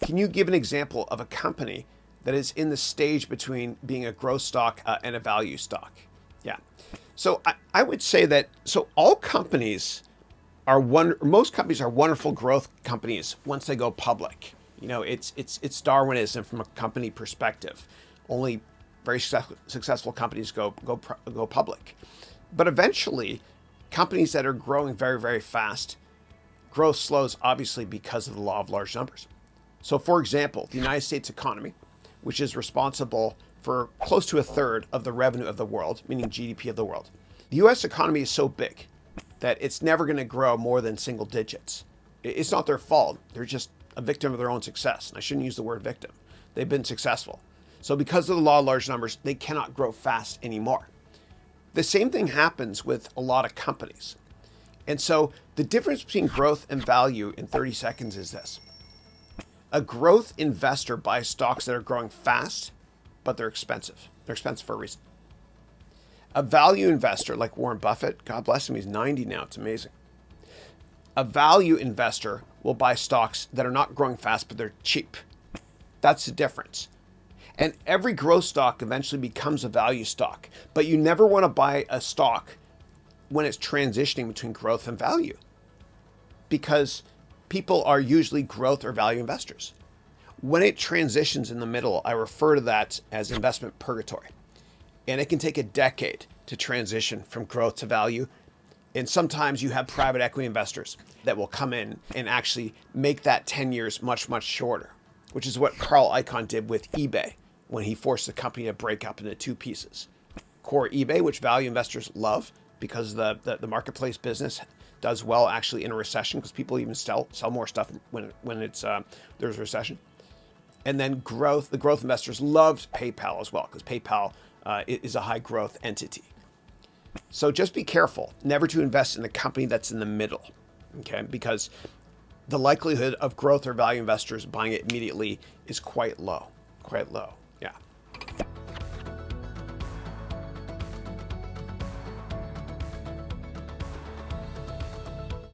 Can you give an example of a company that is in the stage between being a growth stock and a value stock? Yeah. So I would say that, so all companies are most companies are wonderful growth companies once they go public. You know, it's Darwinism from a company perspective. Only very successful companies go public. But eventually, companies that are growing very, very fast, growth slows obviously because of the law of large numbers. So for example, the United States economy, which is responsible for close to a third of the revenue of the world, meaning GDP of the world. The US economy is so big that it's never going to grow more than single digits. It's not their fault. They're just a victim of their own success. And I shouldn't use the word victim. They've been successful. So because of the law of large numbers, they cannot grow fast anymore. The same thing happens with a lot of companies. And so the difference between growth and value in 30 seconds is this. A growth investor buys stocks that are growing fast, but they're expensive. They're expensive for a reason. A value investor like Warren Buffett, God bless him, he's 90 now, it's amazing. A value investor will buy stocks that are not growing fast, but they're cheap. That's the difference. And every growth stock eventually becomes a value stock, but you never want to buy a stock when it's transitioning between growth and value, because people are usually growth or value investors. When it transitions in the middle, I refer to that as investment purgatory. And it can take a decade to transition from growth to value. And sometimes you have private equity investors that will come in and actually make that 10 years much, much shorter, which is what Carl Icahn did with eBay when he forced the company to break up into two pieces. Core eBay, which value investors love because the marketplace business does well actually in a recession, because people even sell more stuff when it's there's a recession. And then growth, the growth investors loved PayPal as well, because PayPal is a high growth entity. So just be careful never to invest in a company that's in the middle, okay? Because the likelihood of growth or value investors buying it immediately is quite low, quite low.